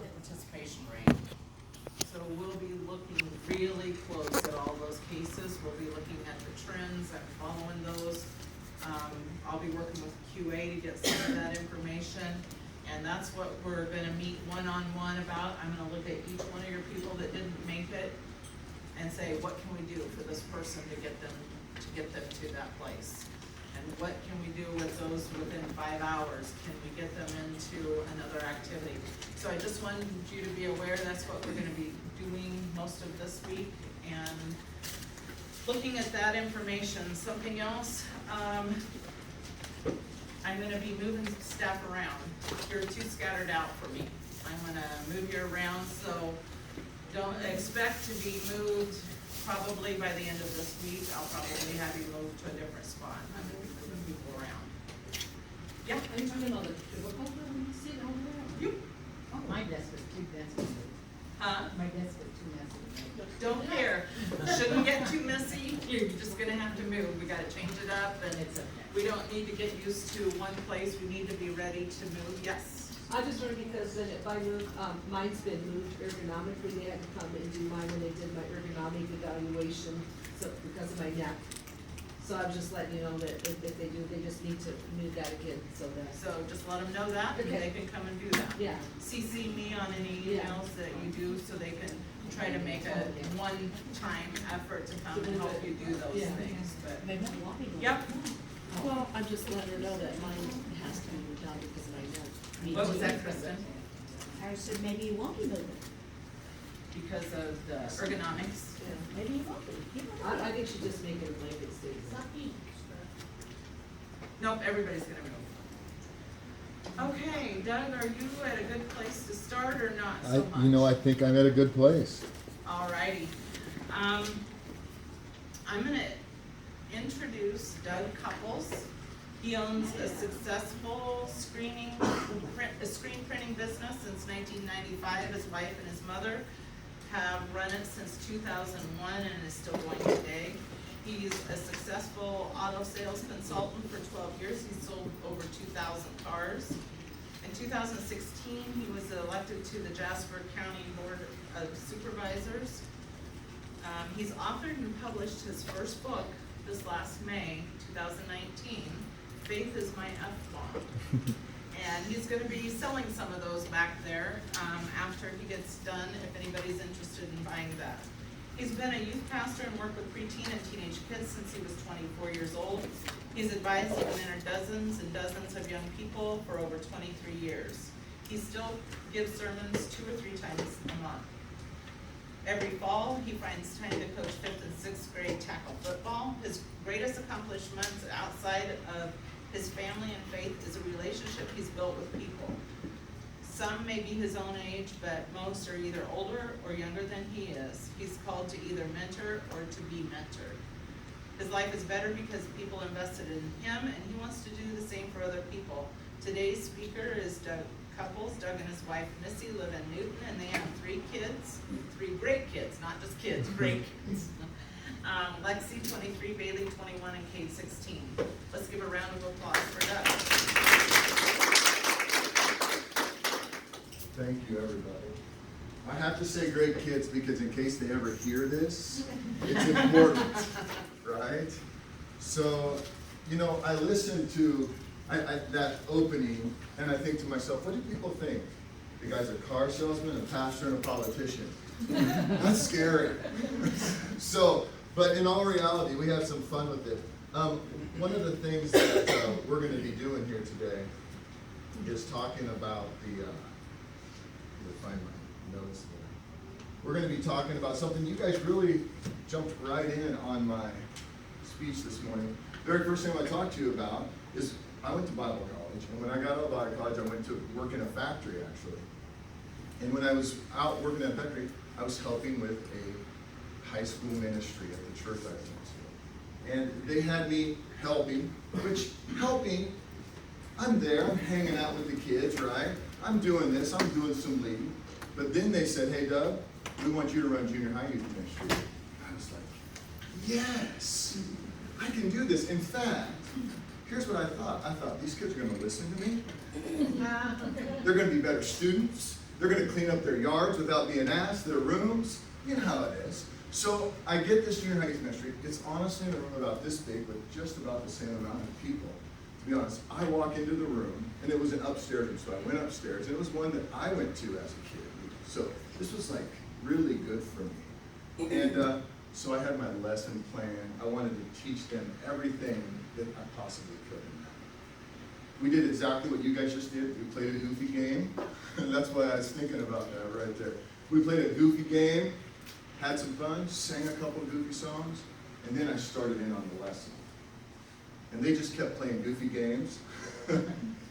participation rate. So we'll be looking really close at all those cases. We'll be looking at the trends and following those. I'll be working with QA to get some of that information. And that's what we're gonna meet one-on-one about. I'm gonna look at each one of your people that didn't make it and say, what can we do for this person to get them to that place? And what can we do with those within 5 hours? Can we get them into another activity? So I just wanted you to be aware that's what we're gonna be doing most of this week, and looking at that information. Something else, I'm gonna be moving staff around. You're too scattered out for me. I'm gonna move you around, so don't expect to be moved probably by the end of this week. I'll probably have you moved to a different spot. I'm gonna be moving people around. Yeah? Are you talking about the cubicle that we sit over there? You? Oh, my desk is too messy. Huh? My desk is too messy. Don't care. Shouldn't get too messy. You're just gonna have to move. We gotta change it up, and It's okay. we don't need to get used to one place. We need to be ready to move. Yes? I just learned because then if I move, mine's been moved ergonomically, they had to come and do mine when they did my ergonomic evaluation, so, because of my neck. So I'm just letting you know that if they do, they just need to move that again, so that, So just let them know that, and Okay. they can come and do that. yeah. CC me on any Yeah. emails that you do, so they can try to make a one-time effort to come and help you do those Yeah. things, but. They're not walking. Yep. Well, I'm just letting her know that mine has to be moved out because of my neck. What was that, Kristen? I said maybe you won't be moving. Because of the ergonomics. Yeah. Maybe you won't be. You don't know. I think she just make it a blanket statement. It's not me. Nope, everybody's gonna move. Okay, Doug, are you at a good place to start or not so much? I think I'm at a good place. Alrighty. I'm gonna introduce Doug Couples. He owns a successful screen printing business since 1995. His wife and his mother have run it since 2001 and is still going today. He's a successful auto sales consultant for 12 years. He's sold over 2,000 cars. In 2016, he was elected to the Jasper County Board of Supervisors. He's authored and published his first book this last May, 2019, Faith is My F-Bomb. And he's gonna be selling some of those back there, after he gets done, if anybody's interested in buying that. He's been a youth pastor and worked with preteen and teenage kids since he was 24 years old. He's advised and mentored dozens and dozens of young people for over 23 years. He still gives sermons 2 or 3 times a month. Every fall, he finds time to coach 5th and 6th grade tackle football. His greatest accomplishments outside of his family and faith is a relationship he's built with people. Some may be his own age, but most are either older or younger than he is. He's called to either mentor or to be mentored. His life is better because people invested in him, and he wants to do the same for other people. Today's speaker is Doug Couples. Doug and his wife Missy live in Newton, and they have 3 kids, 3 great kids, not just kids, great kids. Lexi, 23, Bailey, 21, and Kate, 16. Let's give a round of applause for Doug. Thank you, everybody. I have to say great kids because in case they ever hear this, it's important, right? So, I listened to that opening and I think to myself, what do people think? The guy's a car salesman, a pastor, and a politician. That's scary. But in all reality, we had some fun with it. One of the things that we're going to be doing here today is talking about find my notes there. We're going to be talking about something you guys really jumped right in on my speech this morning. The very first thing I want to talk to you about is I went to Bible college, and when I got out of Bible college, I went to work in a factory actually. And when I was out working in a factory, I was helping with a high school ministry at the church I went to. And they had me helping, I'm there, I'm hanging out with the kids, right? I'm doing this, I'm doing some leading. But then they said, hey, Doug, we want you to run junior high youth ministry. I was like, yes, I can do this. In fact, here's what I thought. I thought, these kids are going to listen to me. They're going to be better students. They're gonna clean up their yards without being asked, their rooms. You know how it is. So I get this junior high youth ministry. It's honestly in a room about this big with just about the same amount of people. To be honest, I walk into the room, and it was an upstairs room, so I went upstairs, and it was one that I went to as a kid. So this was like really good for me. And so I had my lesson plan. I wanted to teach them everything that I possibly could. We did exactly what you guys just did. We played a goofy game. That's why I was thinking about that right there. We played a goofy game, had some fun, sang a couple goofy songs, and then I started in on the lesson. And they just kept playing goofy games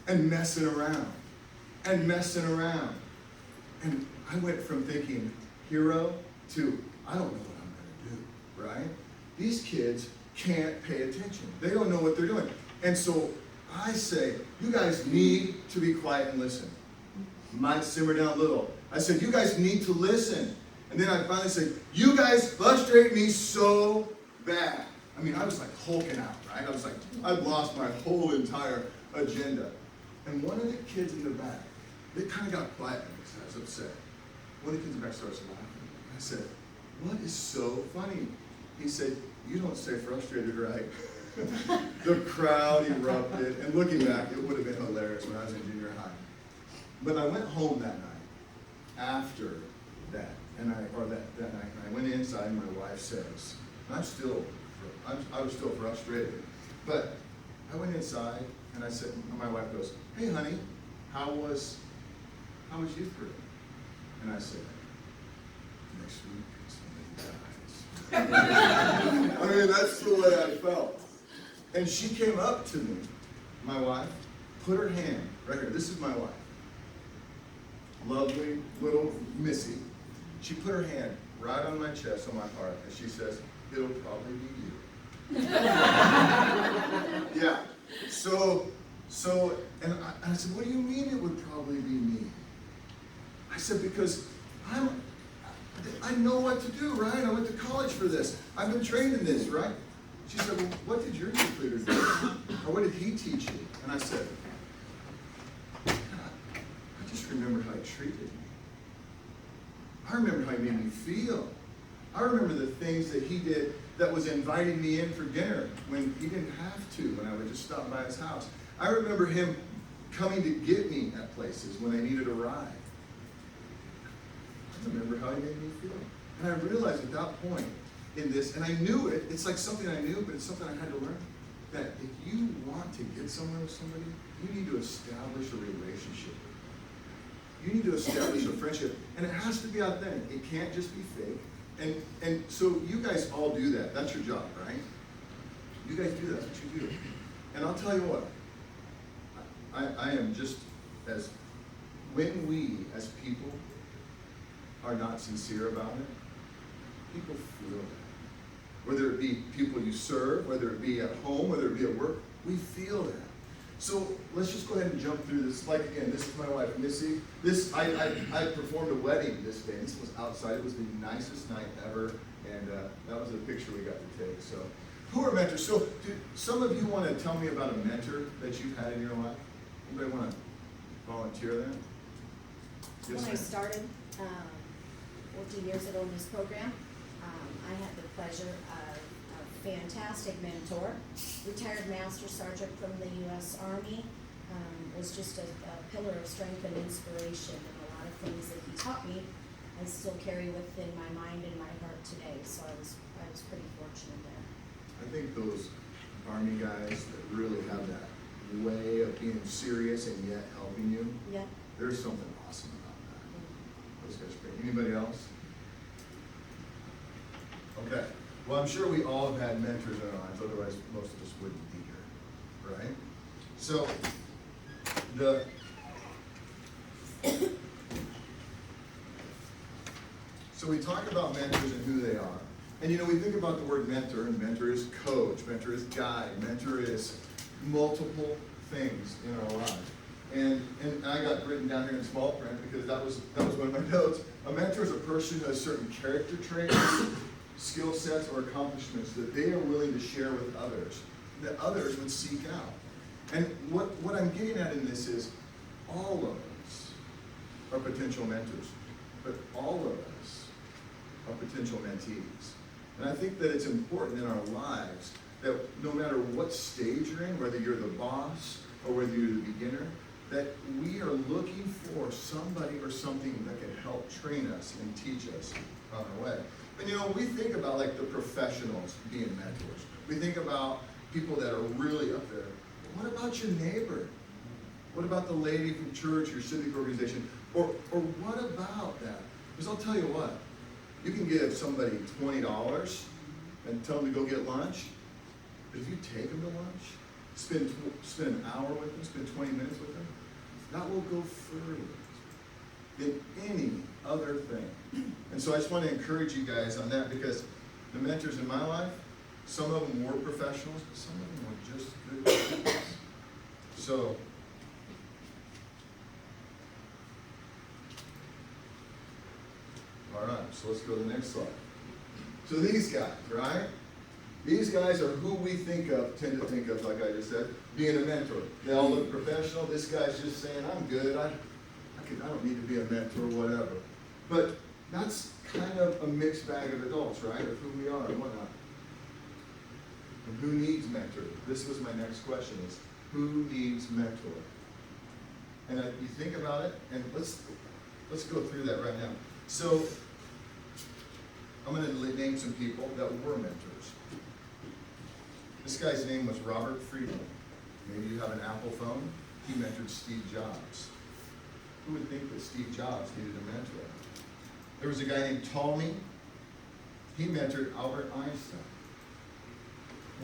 and messing around and messing around. And I went from thinking hero to I don't know what I'm going to do, right? These kids can't pay attention. They don't know what they're doing. And so I say, you guys need to be quiet and listen. Might simmer down a little. I said, you guys need to listen. And then I finally said, you guys frustrate me so bad. I mean, I was like hulking out, right? I was like, I'd lost my whole entire agenda. And one of the kids in the back, they kind of got quiet because I was upset. One of the kids in the back starts laughing. I said, what is so funny? He said, you don't stay frustrated, right? The crowd erupted, and looking back, it would have been hilarious when I was in junior high. But I went home that night, after that, that night, and I went inside, and my wife says, and I was still frustrated, but I went inside, and I said, and my wife goes, hey honey, how was youth group? And I said, next week, somebody dies. I mean, that's the way I felt. And she came up to me, my wife, put her hand right here. This is my wife. Lovely little Missy. She put her hand right on my chest, on my heart, and she says, it'll probably be you. Yeah. So, and I said, what do you mean it would probably be me? I said, because I know what to do, right? I went to college for this. I've been trained in this, right? She said, well, what did your youth leader do? Or what did he teach you? And I said, I just remember how he treated me. I remember how he made me feel. I remember the things that he did that was inviting me in for dinner when he didn't have to, when I would just stop by his house. I remember him coming to get me at places when I needed a ride. I remember how he made me feel. And I realized at that point in this, and I knew it, it's like something I knew, but it's something I had to learn, that if you want to get somewhere with somebody, you need to establish a relationship. You need to establish a friendship, and it has to be authentic. It can't just be fake. And so you guys all do that. That's your job, right? You guys do that. That's what you do. And I'll tell you what, I am just as, when we as people are not sincere about it, people feel that. Whether it be people you serve, whether it be at home, whether it be at work, we feel that. So let's just go ahead and jump through this. Like again, this is my wife, Missy. I performed a wedding this day. This was outside. It was the nicest night ever, and that was a picture we got to take. So, who are mentors? So, do some of you want to tell me about a mentor that you've had in your life? Anybody want to volunteer that? Yes, When I ma'am. started 14 years ago in this program, I had the pleasure of a fantastic mentor, retired Master Sergeant from the U.S. Army, was just a pillar of strength and inspiration, and a lot of things that he taught me I still carry within my mind and my heart today, so I was pretty fortunate there. I think those Army guys that really have that way of being serious and yet helping you, Yeah. there's something awesome about that. Those guys are great. Anybody else? Okay. Well, I'm sure we all have had mentors in our lives, otherwise most of us wouldn't be here, right? So, so we talk about mentors and who they are. And we think about the word mentor, and mentor is coach, mentor is guide, mentor is multiple things in our lives. And I got written down here in small print because that was one of my notes. A mentor is a person who has certain character traits, skill sets, or accomplishments that they are willing to share with others, that others would seek out. And what I'm getting at in this is all of us are potential mentors, but all of us are potential mentees. And I think that it's important in our lives that no matter what stage you're in, whether you're the boss or whether you're the beginner, that we are looking for somebody or something that can help train us and teach us on our way. And you know, we think about like the professionals being mentors. We think about people that are really up there. What about your neighbor? What about the lady from church, your civic organization? Or what about that? Because I'll tell you what, you can give somebody $20 and tell them to go get lunch. But if you take them to lunch, spend an hour with them, spend 20 minutes with them, that will go further than any other thing. And so I just want to encourage you guys on that, because the mentors in my life, some of them were professionals, but some of them were just good people. So, all right, so let's go to the next slide. So these guys, right? These guys are who we tend to think of, like I just said, being a mentor. They all look professional. This guy's just saying, I'm good. I don't need to be a mentor or whatever. But that's kind of a mixed bag of adults, right? Of who we are and whatnot. And who needs mentor? This was my next question, is who needs mentor? And you think about it, and let's go through that right now. So I'm going to name some people that were mentors. This guy's name was Robert Friedland. Maybe you have an Apple phone. He mentored Steve Jobs. Who would think that Steve Jobs needed a mentor? There was a guy named Ptolemy. He mentored Albert Einstein.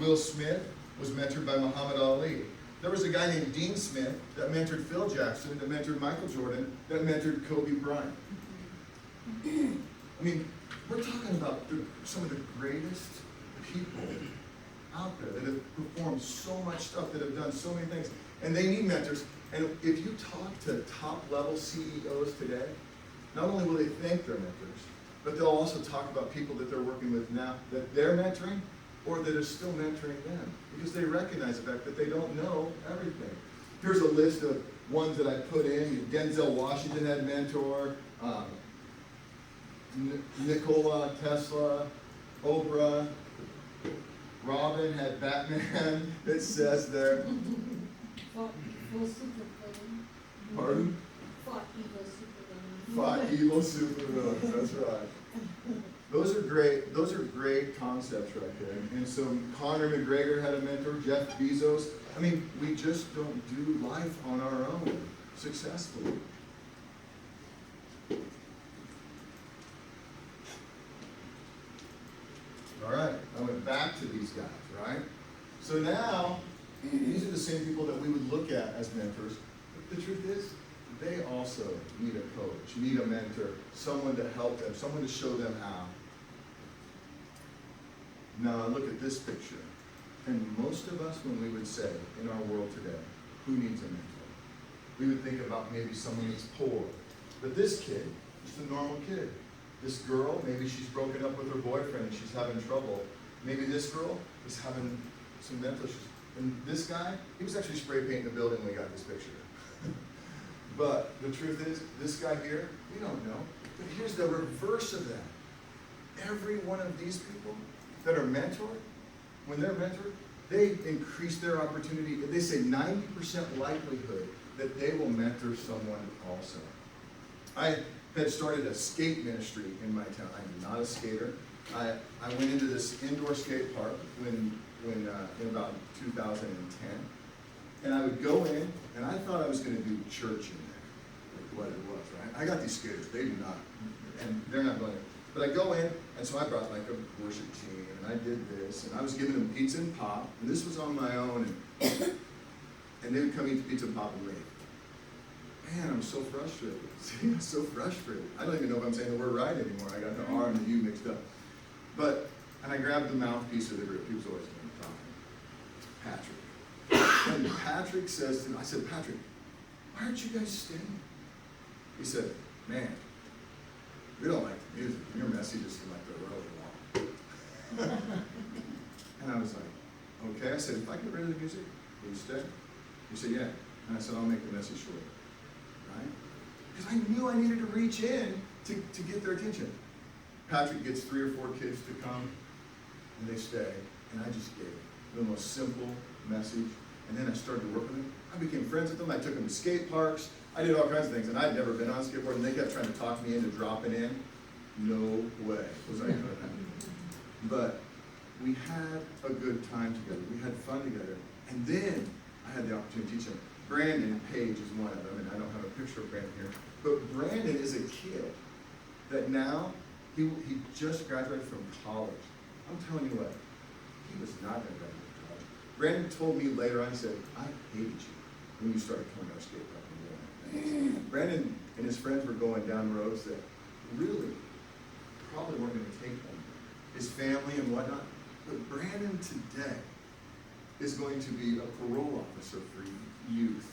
Will Smith was mentored by Muhammad Ali. There was a guy named Dean Smith that mentored Phil Jackson, that mentored Michael Jordan, that mentored Kobe Bryant. I mean, we're talking about some of the greatest people out there that have performed so much stuff, that have done so many things, and they need mentors. And if you talk to top-level CEOs today, not only will they thank their mentors, but they'll also talk about people that they're working with now that they're mentoring or that are still mentoring them, because they recognize the fact that they don't know everything. Here's a list of ones that I put in. Denzel Washington had a mentor, Nikola Tesla, Oprah, Robin had Batman, it says there. Fought evil supervillain. Pardon? Fought evil supervillain. Fought evil supervillains, that's right. Those are great concepts right there. And so Conor McGregor had a mentor, Jeff Bezos. I mean, we just don't do life on our own successfully. All right, I went back to these guys, right? So now, these are the same people that we would look at as mentors. But the truth is, they also need a coach, need a mentor, someone to help them, someone to show them how. Now look at this picture. And most of us, when we would say in our world today, who needs a mentor? We would think about maybe someone who's poor. But this kid, just a normal kid. This girl, maybe she's broken up with her boyfriend and she's having trouble. Maybe this girl is having some mental issues. And this guy, he was actually spray painting the building when we got this picture. But the truth is, this guy here, we don't know. But here's the reverse of that. Every one of these people that are mentored, when they're mentored, they increase their opportunity. They say 90% likelihood that they will mentor someone also. I had started a skate ministry in my town. I'm not a skater. I went into this indoor skate park in about 2010, and I would go in, and I thought I was going to do church in there, like what it was, right? I got these skaters, they do not, and they're not going to. But I go in, and so I brought like a worship team, and I did this, and I was giving them pizza and pop, and this was on my own, and they would come eat the pizza and pop and leave. Man, I'm so frustrated. See, I'm so frustrated. I don't even know if I'm saying the word right anymore. I got the R and the U mixed up. And I grabbed the mouthpiece of the group. He was always talking. Patrick. And Patrick says to me, I said, Patrick, why aren't you guys staying? He said, man, we don't like the music. Your messages seem like they're really long. And I was like, okay. I said, if I get rid of the music, will you stay? He said, yeah. And I said, I'll make the message short. Right? because I knew I needed to reach in to get their attention. Patrick gets 3 or 4 kids to come, and they stay, and I just gave the most simple message, and then I started to work with them. I became friends with them. I took them to skate parks. I did all kinds of things, and I'd never been on a skateboard, and they kept trying to talk me into dropping in. No way was I doing that. But we had a good time together. We had fun together. And then I had the opportunity to teach them. Brandon Page is one of them, and I don't have a picture of Brandon here. But Brandon is a kid that now, he just graduated from college. I'm telling you what, he was not going to graduate from college. Brandon told me later on, he said, I hated you when you started coming to our skate park and doing that. Brandon and his friends were going down roads that really probably weren't going to take them, his family and whatnot. But Brandon today is going to be a parole officer for youth,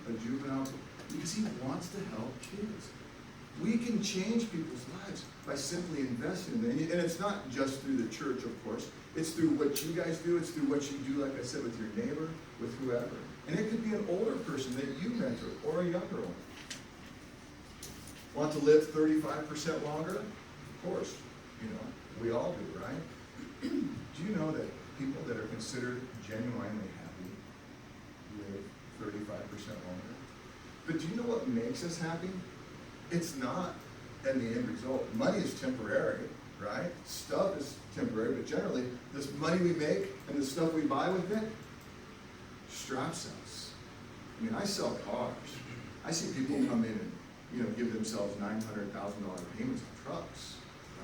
a juvenile, because he wants to help kids. We can change people's lives by simply investing in them. And it's not just through the church, of course. It's through what you guys do. It's through what you do, like I said, with your neighbor, with whoever. And it could be an older person that you mentor, or a younger one. Want to live 35% longer? Of course, we all do, right? Do you know that people that are considered genuinely happy live 35% longer? But do you know what makes us happy? It's not in the end result. Money is temporary, right? Stuff is temporary, but generally, this money we make and the stuff we buy with it straps us. I mean, I sell cars. I see people come in and, give themselves $900,000 payments on trucks,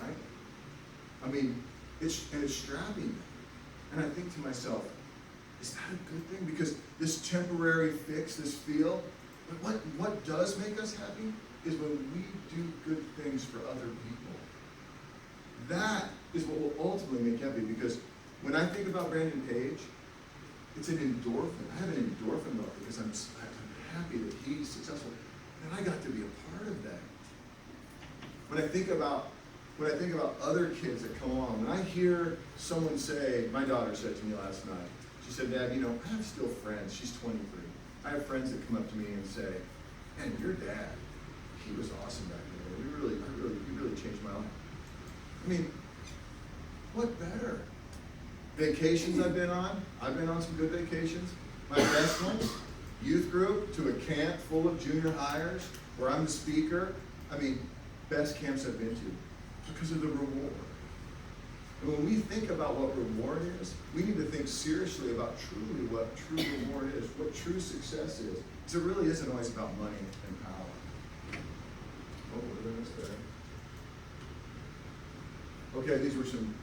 right? I mean, it's strapping them. And I think to myself, is that a good thing? Because this temporary fix, this feel, but what does make us happy is when we do good things for other people. That is what will ultimately make happy, because when I think about Brandon Page, it's an endorphin. I have an endorphin love because I'm happy that he's successful. And I got to be a part of that. When I think about other kids that come along, when I hear someone say, my daughter said to me last night, she said, Dad, I have still friends. She's 23. I have friends that come up to me and say, man, your dad, he was awesome back then. He really changed my life. I mean, what better? Vacations I've been on some good vacations. My best ones, youth group to a camp full of junior hires where I'm the speaker. I mean, best camps I've been to because of the reward. And when we think about what reward is, we need to think seriously about truly what true reward is, what true success is. Because it really isn't always about money and power. Oh, what did I miss there? Okay, these were some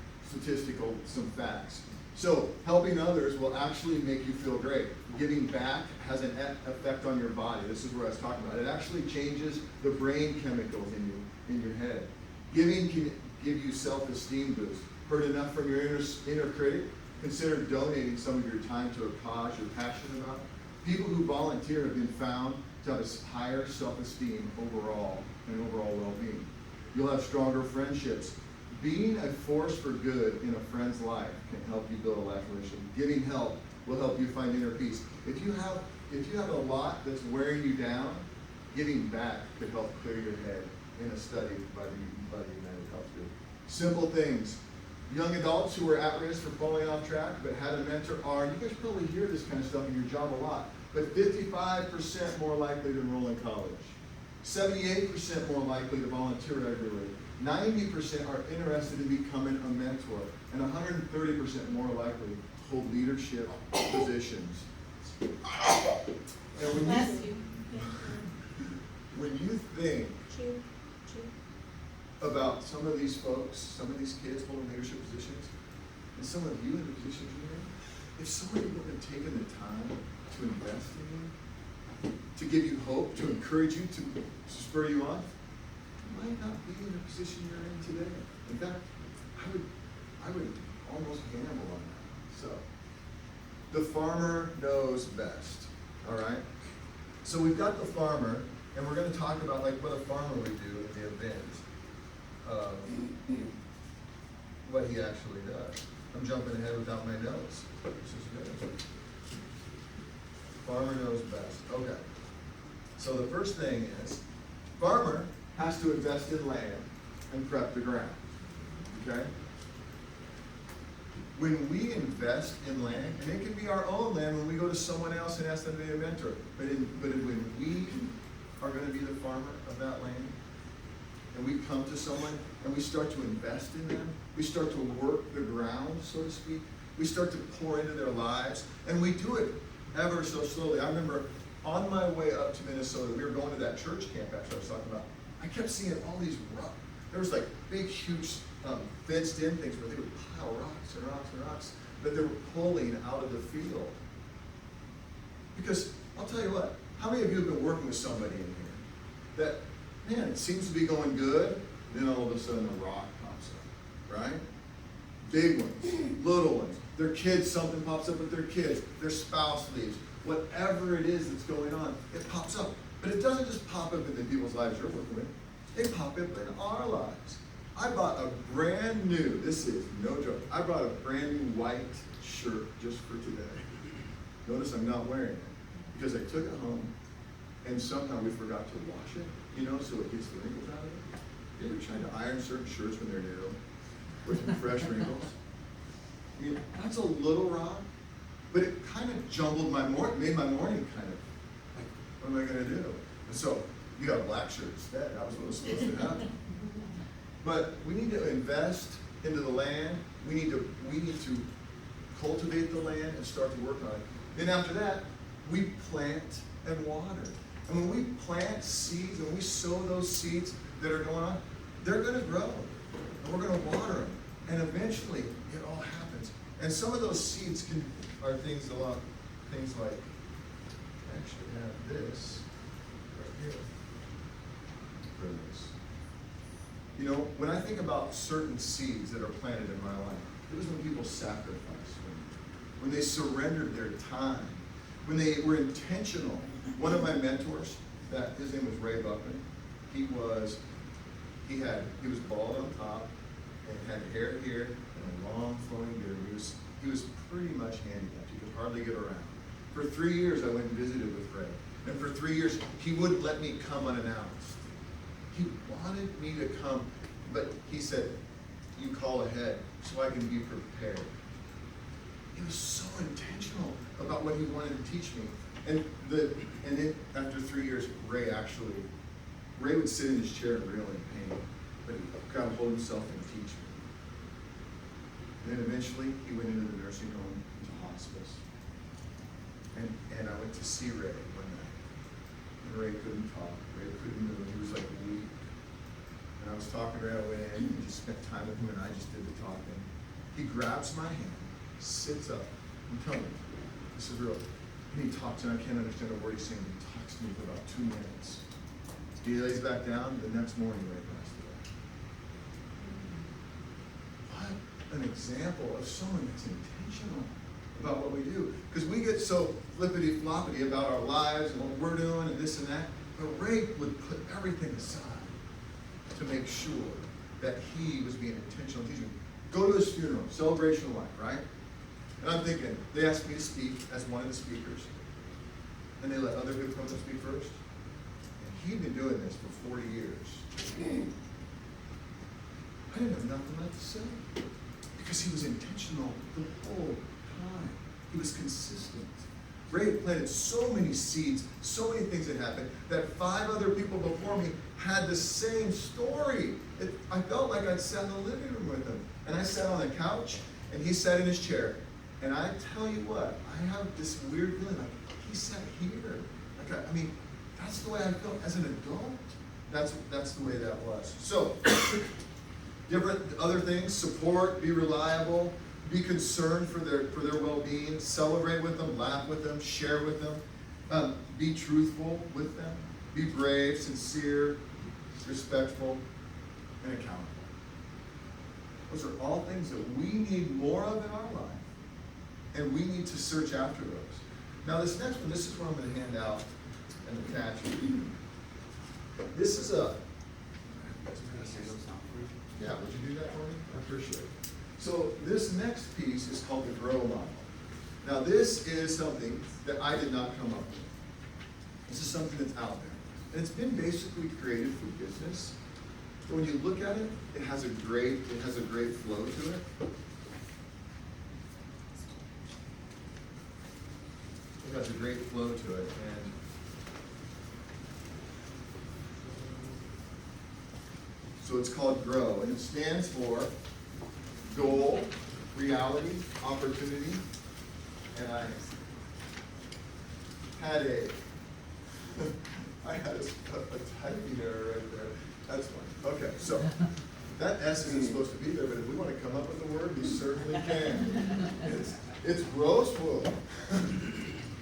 some facts. So, helping others will actually make you feel great. Giving back has an effect on your body. This is what I was talking about. It actually changes the brain chemicals in your head. Giving can give you self-esteem boost. Heard enough from your inner critic? Consider donating some of your time to a cause you're passionate about. People who volunteer have been found to have a higher self-esteem overall and overall well-being. You'll have stronger friendships. Being a force for good in a friend's life can help you build a life mission. Giving help will help you find inner peace. If you have a lot that's wearing you down, giving back could help clear your head in a study by the United Health Group. Simple things. Young adults who are at risk for falling off track but had a mentor are, you guys probably hear this kind of stuff in your job a lot, but 55% more likely to enroll in college. 78% more likely to volunteer regularly. 90% are interested in becoming a mentor, and 130% more likely to hold leadership positions. And when you think about some of these folks, some of these kids holding leadership positions, and some of you in the positions you're in, if somebody would have taken the time to invest in you, to give you hope, to encourage you, to spur you on, you might not be in the position you're in today. In fact, I would almost gamble on that. So, the farmer knows best, all right? So we've got the farmer, and we're going to talk about like what a farmer would do at the event. What he actually does. I'm jumping ahead without my notes. This is good. Farmer knows best. Okay. So the first thing is, farmer has to invest in land and prep the ground, okay? When we invest in land, and it can be our own land when we go to someone else and ask them to be a mentor, but when we are gonna be the farmer of that land, and we come to someone and we start to invest in them, we start to work the ground, so to speak, we start to pour into their lives, and we do it ever so slowly. I remember on my way up to Minnesota, we were going to that church camp actually I was talking about. I kept seeing all these rocks. There was like big, huge fenced in things where they would pile rocks and rocks and rocks that they were pulling out of the field. Because I'll tell you what, how many of you have been working with somebody in here that, man, it seems to be going good, then all of a sudden a rock pops up, right? Big ones, little ones, their kids, something pops up with their kids, their spouse leaves, whatever it is that's going on, it pops up. But it doesn't just pop up in the people's lives you're working with, they pop up in our lives. I bought a brand new, this is no joke, I bought a brand new white shirt just for today. Notice I'm not wearing it because I took it home and somehow we forgot to wash it, so it gets the wrinkles out of it. You ever tried to iron certain shirts when they're new with fresh wrinkles? I mean, that's a little rock, but it kind of jumbled made my morning kind of like, what am I gonna do? And so you got a black shirt instead. That was what was supposed to happen. But we need to invest into the land. We need to cultivate the land and start to work on it. Then after that, we plant and water. And when we plant seeds, when we sow those seeds that are going on, they're going to grow. And we're going to water them. And eventually, it all happens. And some of those seeds are things like, I actually have this right here. When I think about certain seeds that are planted in my life, it was when people sacrificed, when they surrendered their time, when they were intentional. One of my mentors, his name was Ray Buckman. He was bald on top and had hair here and a long flowing beard. He was pretty much handicapped. He could hardly get around. For 3 years, I went and visited with Ray. And for 3 years, he wouldn't let me come unannounced. He wanted me to come, but he said, you call ahead so I can be prepared. He was so intentional about what he wanted to teach me. And then after 3 years, Ray would sit in his chair and reel in pain, but he got to hold himself and teach me. And then eventually, he went into the nursing home, into hospice. And I went to see Ray one night. And Ray couldn't talk. Ray couldn't move. He was like weak. And I was talking to Ray. I went in and just spent time with him, and I just did the talking. He grabs my hand, sits up, and tells me, this is real. And he talks, and I can't understand a word he's saying. He talks to me for about 2 minutes. He lays back down. The next morning, Ray passed away. What an example of someone that's intentional about what we do. Because we get so flippity-floppity about our lives and what we're doing and this and that. But Ray would put everything aside to make sure that he was being intentional teaching. Go to his funeral, celebration of life, right? And I'm thinking, they asked me to speak as one of the speakers. And they let other people come and speak first. And he'd been doing this for 40 years. I didn't have nothing left to say. Because he was intentional the whole time. He was consistent. Ray had planted so many seeds, so many things that happened, that 5 other people before me had the same story. I felt like I'd sat in the living room with him. And I sat on the couch, and he sat in his chair. And I tell you what, I have this weird feeling like, he sat here. Like, I mean, that's the way I felt as an adult. That's the way that was. So, different other things, support, be reliable, be concerned for their well-being, celebrate with them, laugh with them, share with them, be truthful with them, be brave, sincere, respectful, and accountable. Those are all things that we need more of in our life, and we need to search after those. Now this next one, this is what I'm going to hand out and attach. This is a... Yeah, would you do that for me? I appreciate it. So this next piece is called the GROW model. Now this is something that I did not come up with. This is something that's out there. And it's been basically created for business. But when you look at it, it has a great flow to it. It has a great flow to it, and so it's called GROW, and it stands for goal, reality, opportunity, and I had a typing error right there. That's fine. Okay, so that S isn't supposed to be there, but if we want to come up with a word, we certainly can. It's grossful,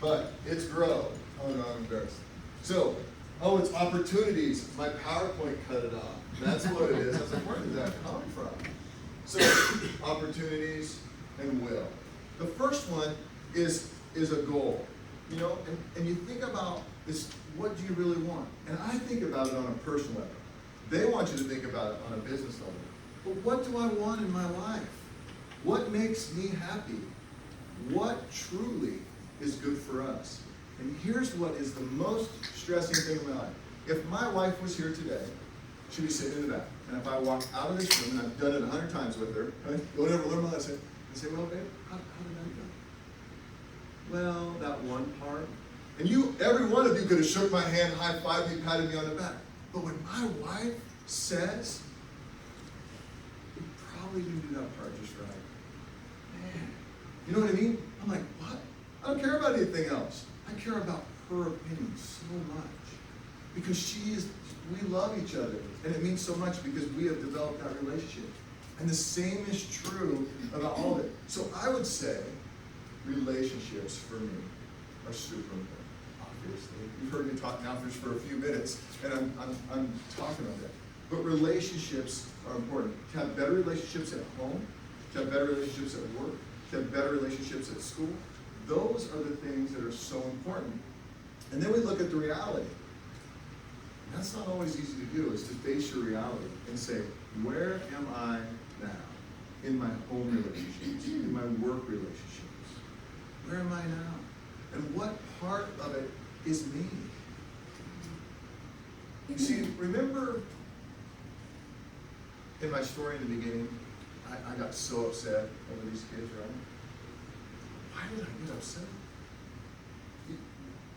but it's grow. Oh no, I'm embarrassed. So, oh, it's opportunities. My PowerPoint cut it off. That's what it is. I was like, where did that come from? So, opportunities and will. The first one is a goal. You know, and you think about this, what do you really want? And I think about it on a personal level. They want you to think about it on a business level. But what do I want in my life? What makes me happy? What truly is good for us? And here's what is the most stressing thing in my life. If my wife was here today, she'd be sitting in the back. And if I walk out of this room, and I've done it 100 times with her, right? Don't ever learn my lesson. I say, well, babe, how did that go? Well, that one part. And every one of you could have shook my hand, high-fived me, patted me on the back. But when my wife says, we probably didn't do that part just right. Man, you know what I mean? I'm like, what? I don't care about anything else. I care about her opinion so much. Because we love each other. And it means so much because we have developed that relationship. And the same is true about all of it. So I would say relationships for me are super important. Obviously, you've heard me talk now for a few minutes, and I'm talking about that. But relationships are important. To have better relationships at home, to have better relationships at work, to have better relationships at school, those are the things that are so important. And then we look at the reality. And that's not always easy to do, is to face your reality and say, where am I now? In my home relationships, in my work relationships. Where am I now? And what part of it is me? You see, remember in my story in the beginning, I got so upset over these kids, right? Why did I get upset?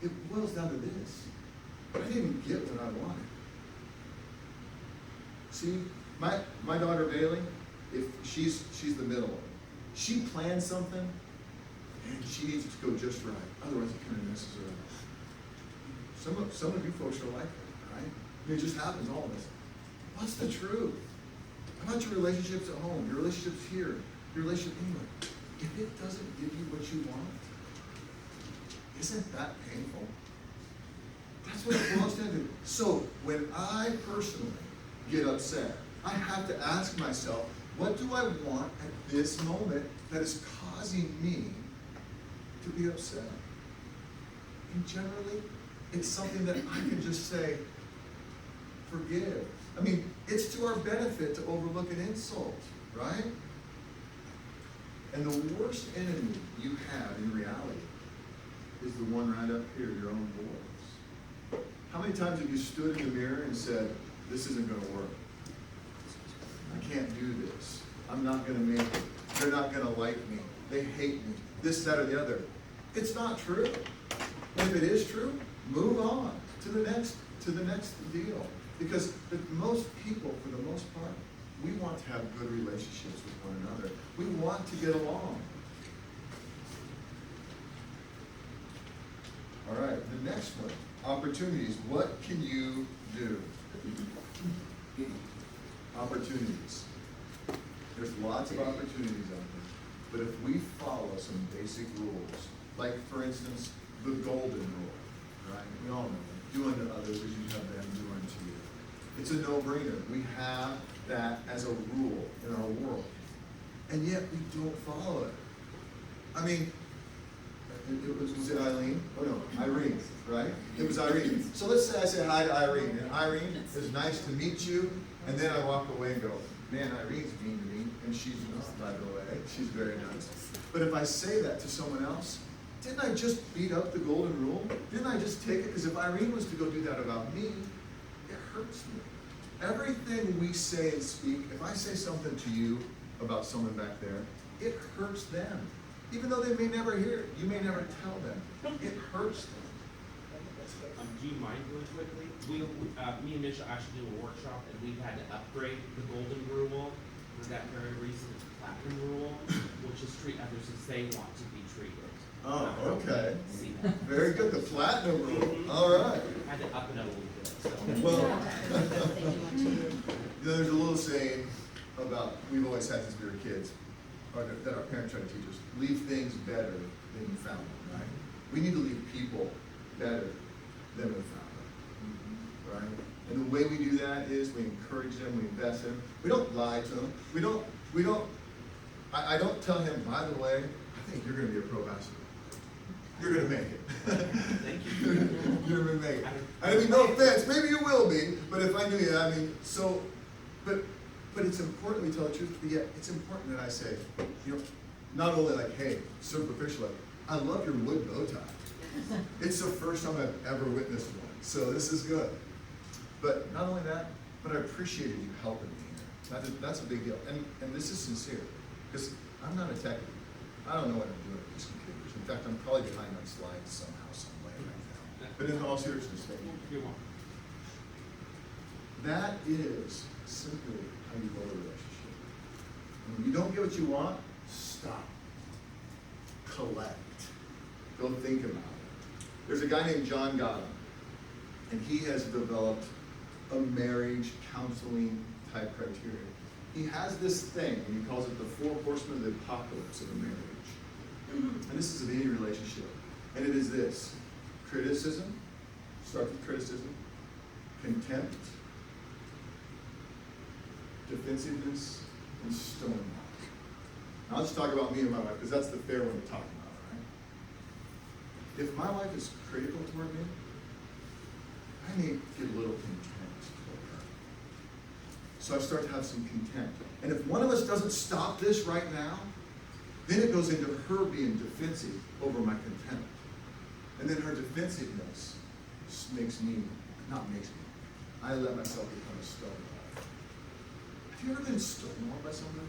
It boils down to this. I didn't get what I wanted. See, my daughter Bailey, if she's the middle one. She plans something, and she needs it to go just right. Otherwise, it kind of messes her up. Some of you folks are like that, right? I mean, it just happens, all of us. What's the truth? How about your relationships at home, your relationships here, your relationship anywhere? If it doesn't give you what you want, isn't that painful? That's what it boils down to. So when I personally get upset, I have to ask myself, what do I want at this moment that is causing me to be upset? And generally, it's something that I can just say, forgive. I mean, it's to our benefit to overlook an insult, right? And the worst enemy you have in reality is the one right up here, your own voice. How many times have you stood in the mirror and said, this isn't going to work? I can't do this. I'm not going to make it. They're not going to like me. They hate me. This, that, or the other. It's not true. And if it is true, move on to the next deal. Because most people, for the most part, we want to have good relationships with one another. We want to get along. All right, the next one, opportunities. What can you do? Opportunities. There's lots of opportunities out there. But if we follow some basic rules, like for instance, the golden rule, right? We all know it. Do unto others as you have them do unto you. It's a no-brainer. We have that as a rule in our world. And yet we don't follow it. I mean, was it Eileen? Oh no, Irene, right? It was Irene. So let's say I say hi to Irene, and Irene, it's nice to meet you, and then I walk away and go, man, Irene's mean to me, and she's not, by the way. She's very nice. But if I say that to someone else, didn't I just beat up the golden rule? Didn't I just take it? Because if Irene was to go do that about me, it hurts me. Everything we say and speak, if I say something to you about someone back there, it hurts them. Even though they may never hear it, you may never tell them. It hurts them. Do you mind really quickly? Me and Mitch actually do a workshop, and we've had to upgrade the golden rule for that very reason. It's platinum rule, which is treat others as they want to be treated. Oh, okay. See that? Very good, the platinum rule. All right. Had to up it up a little bit, so. Well, They do want to. you know, there's a little saying about, we've always had since we were kids, or that our parents try to teach us, leave things better than you found them, right? We need to leave people better than we found them, right? And the way we do that is we encourage them, we invest in them. We don't lie to them. I don't tell him, by the way, I think you're gonna be a pro basketball. You're gonna make it. Thank you. You're gonna make it. I mean, no offense, maybe you will be, but if I knew you, I mean, so, but it's important we tell the truth, but yet it's important that I say, you know, not only like, hey, superficial, like, I love your wood bow tie. It's the first time I've ever witnessed one, so this is good. But not only that, but I appreciated you helping me here. That's a big deal, and this is sincere, because I'm not a techie. I don't know what I'm doing with these computers. In fact, I'm probably behind on slides somehow, some way right now. But in all seriousness, You're welcome. that is simply how you build a relationship. When you don't get what you want, stop. Collect. Go think about it. There's a guy named John Gotham, and he has developed a marriage counseling type criteria. He has this thing, and he calls it the 4 horsemen of the apocalypse of a marriage. And this is of any relationship. And it is this: criticism, start with criticism, contempt, defensiveness, and stonewalling. Now I'll just talk about me and my wife, because that's the fair one to talk about, right? If my wife is critical toward me, I may get a little contempt toward her. So I start to have some contempt. And if one of us doesn't stop this right now, then it goes into her being defensive over my contempt. And then her defensiveness I let myself become a stonewall. Have you ever been stonewalled by somebody?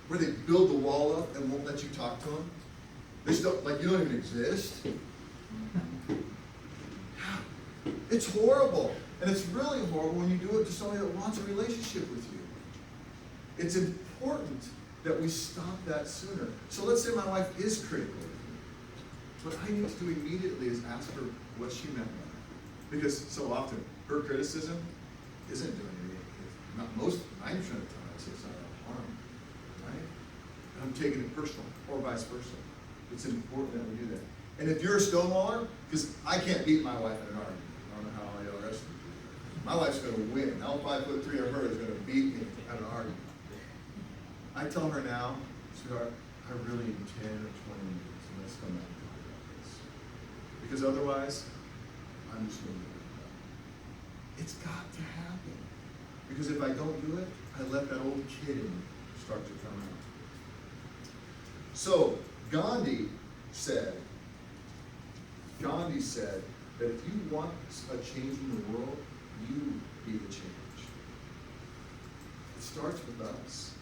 Where they build the wall up and won't let you talk to them? They still, like you don't even exist? It's horrible. And it's really horrible when you do it to somebody that wants a relationship with you. It's important that we stop that sooner. So let's say my wife is critical of me. What I need to do immediately is ask her what she meant by that. Because so often, her criticism isn't doing anything. Not 90% of the time, it's not harm. Right? And I'm taking it personal, or vice versa. It's important that we do that. And if you're a stonewaller, because I can't beat my wife in an argument. I don't know how all y'all rest of you do. My wife's going to win. Now 5'3" of her is going to beat me at an argument. I tell her now, sweetheart, I really need 10 or 20 minutes, and let's come back and talk about this. Because otherwise, I'm just going to do it. It's got to happen. Because if I don't do it, I let that old kid in me start to come out. So, Gandhi said that if you want a change in the world, you be the change. It starts with us.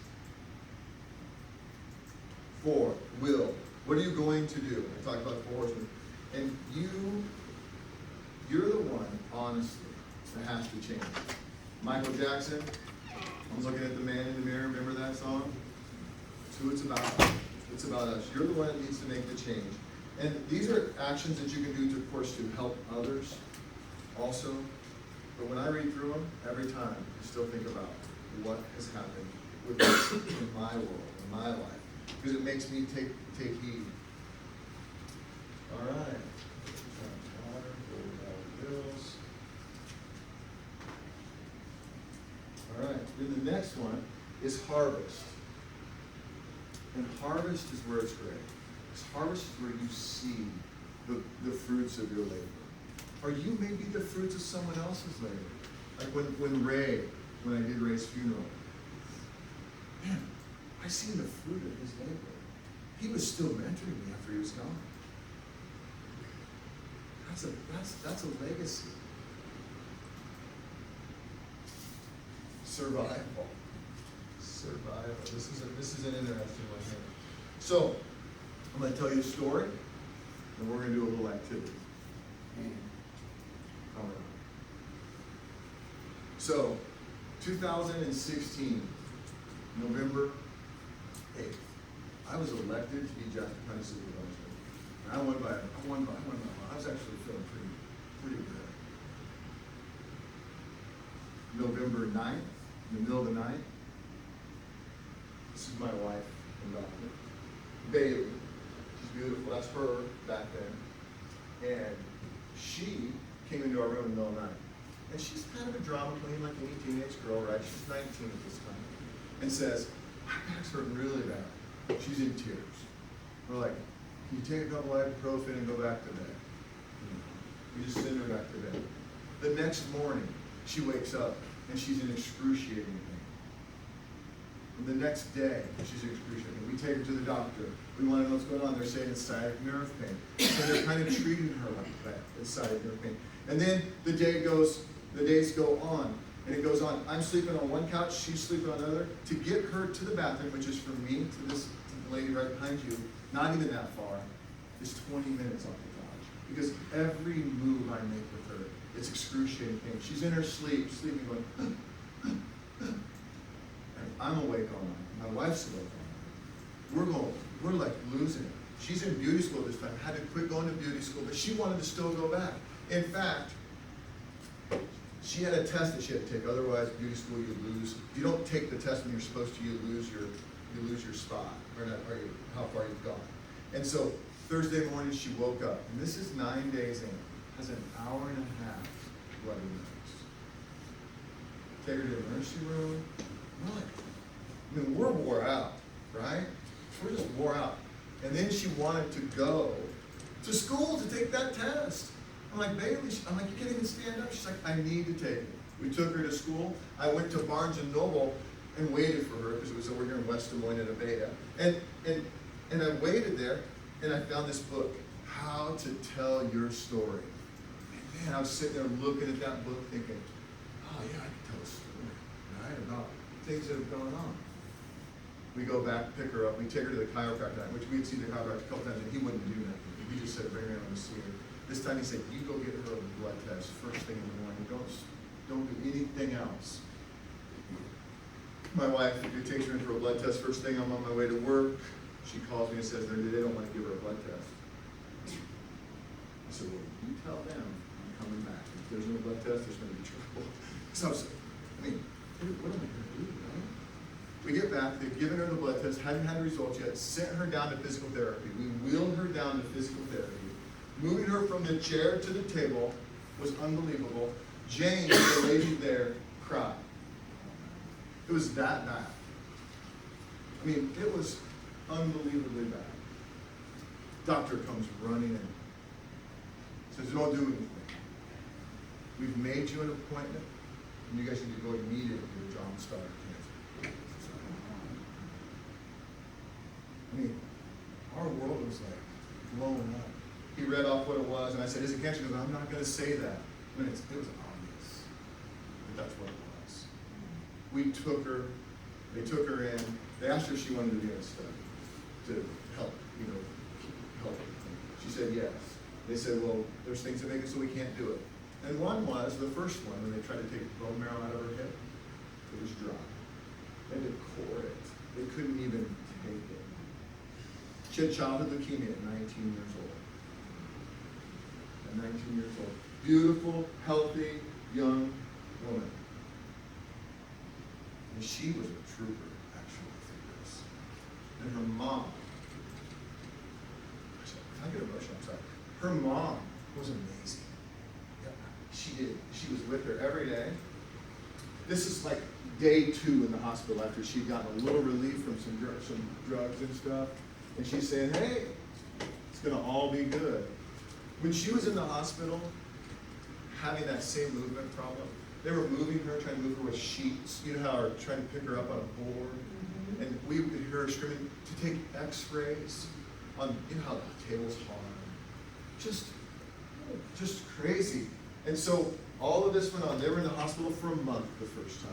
4, will. What are you going to do? I talked about 4 horsemen. And you're the one, honestly, that has to change. Michael Jackson, I'm looking at the man in the mirror, remember that song? It's who it's about. It's about us. You're the one that needs to make the change. And these are actions that you can do, of course, to help others also. But when I read through them, every time, I still think about what has happened with me in my world, in my life. Because it makes me take heed. All right. All right. Then the next one is harvest. And harvest is where it's great. Because harvest is where you see the fruits of your labor. Or you may be the fruits of someone else's labor. Like when I did Ray's funeral. Man, I seen the fruit of his labor. He was still mentoring me after he was gone. That's a legacy. Survival. This is an interesting one here. So, I'm going to tell you a story, and we're going to do a little activity. All right. So, 2016, November 8th, I was elected to be Jasper County Supervisor. And I won by, I was actually feeling pretty good. November 9th, in the middle of the night, this is my wife and daughter, Bailey. She's beautiful, that's her back then. And she came into our room in the middle of the night. And she's kind of a drama queen, like any teenage girl, right? She's 19 at this time. And says, my back's hurting really bad. She's in tears. We're like, can you take a couple ibuprofen and go back to bed? We just send her back to bed. The next morning, she wakes up and she's in excruciating pain. And the next day, she's in excruciating pain. We take her to the doctor. We want to know what's going on. They're saying it's sciatic nerve pain. So they're kind of treating her like that. It's sciatic nerve pain. And then the days go on, and it goes on. I'm sleeping on one couch, she's sleeping on another. To get her to the bathroom, which is from me to the lady right behind you, not even that far, is 20 minutes off the couch. Because every move I make with her, it's excruciating pain. She's in her sleep, sleeping, going, and I'm awake all night. My wife's awake all night. We're like losing it. She's in beauty school this time. Had to quit going to beauty school, but she wanted to still go back. In fact, she had a test that she had to take. Otherwise, beauty school, you lose. If you don't take the test when you're supposed to, you lose your spot, or how far you've gone. And so Thursday morning, she woke up, and this is 9 days in. Has an hour and a half bloody nose. Take her to the emergency room. We're wore out, right? We're just wore out. And then she wanted to go to school to take that test. I'm like, Bailey, you can't even stand up. She's like, I need to take it. We took her to school. I went to Barnes & Noble and waited for her because it was over here in West Des Moines at Aveda. And I waited there, and I found this book, How to Tell Your Story. And man, I was sitting there looking at that book thinking, oh yeah, I can tell a story, right, about things that have gone on. We go back, pick her up, we take her to the chiropractor, which we'd seen the chiropractor a couple times, and he wouldn't do nothing. He just said, bring her in to see her. This time he said, you go get her a blood test first thing in the morning. Don't do anything else. My wife takes her in for a blood test first thing. I'm on my way to work. She calls me and says, they don't want to give her a blood test. I said, well, you tell them I'm coming back. If there's no blood test, there's going to be trouble. So what am I going to do, right? We get back, they've given her the blood test, hadn't had results yet, sent her down to physical therapy. We wheeled her down to physical therapy. Moving her from the chair to the table was unbelievable. Jane, the lady there, cried. It was that bad. It was unbelievably bad. Doctor comes running in. Says, don't do anything. We've made you an appointment, and you guys need to go immediately to John Starr Cancer. Our world was like blowing up. He read off what it was, and I said, is it cancer? He goes, I'm not going to say that. It was obvious that that's what it was. We took her, they took her in, they asked her if she wanted to be in a study to help, help her. She said yes. They said, well, there's things that make it so we can't do it. And one was, the first one, when they tried to take bone marrow out of her hip, it was dry. They had to core it. They couldn't even take it. She had childhood leukemia at 19 years old. At 19 years old. Beautiful, healthy, young woman. And she was a trooper, actually, through this. And her mom, I get emotional, I'm sorry. Her mom was amazing. She was with her every day. This is like day 2 in the hospital after she'd gotten a little relief from some drugs and stuff. And she's saying, hey, it's going to all be good. When she was in the hospital, having that same movement problem, they were moving her, trying to move her with sheets. You know how they're trying to pick her up on a board? Mm-hmm. And we would hear her screaming to take x-rays on, how the table's hard. Just Just crazy. And so all of this went on. They were in the hospital for a month the first time.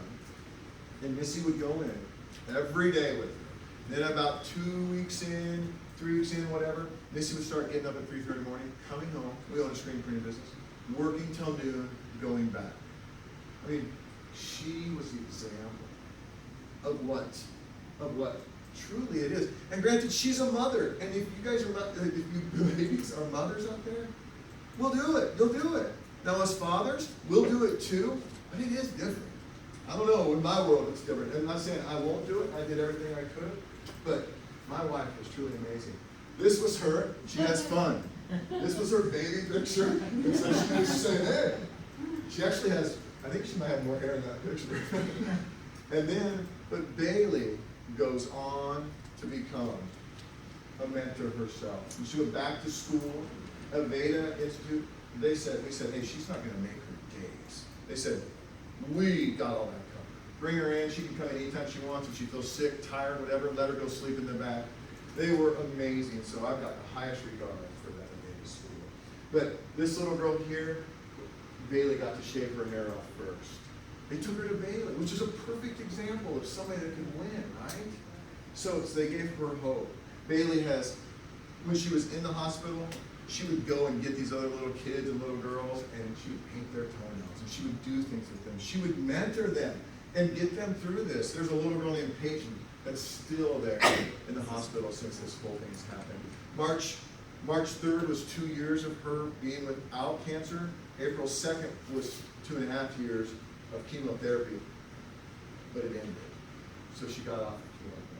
And Missy would go in every day with her. Then about 2 weeks in, 3 weeks in, whatever, Missy would start getting up at 3:30 in the morning, coming home. We own a screen printing business. Working till noon, going back. I mean, she was the example of what truly it is. And granted, she's a mother. And if you guys are not, if you ladies are mothers out there, we'll do it. You'll do it. Now, as fathers, we'll do it too, but it is different. I don't know, in my world it's different. I'm not saying I won't do it. I did everything I could. But my wife was truly amazing. This was her. She has fun. This was her baby picture. And so she was saying, hey. She actually has, I think she might have more hair in that picture. And then, but Bailey goes on to become a mentor herself. And she went back to school at Veda Institute. We said, hey, she's not going to make her days. They said, we got all that covered. Bring her in. She can come in anytime she wants. If she feels sick, tired, whatever, let her go sleep in the back. They were amazing. So I've got the highest regard for that at Veda School. But this little girl here, Bailey got to shave her hair off first. They took her to Bailey, which is a perfect example of somebody that can win, right? So they gave her hope. Bailey has, when she was in the hospital, she would go and get these other little kids and little girls, and she would paint their toenails, and she would do things with them. She would mentor them and get them through this. There's a little girl named Peyton that's still there in the hospital since this whole thing has happened. March 3rd was 2 years of her being without cancer. April 2nd was 2.5 years of chemotherapy, but it ended. So she got off of chemotherapy.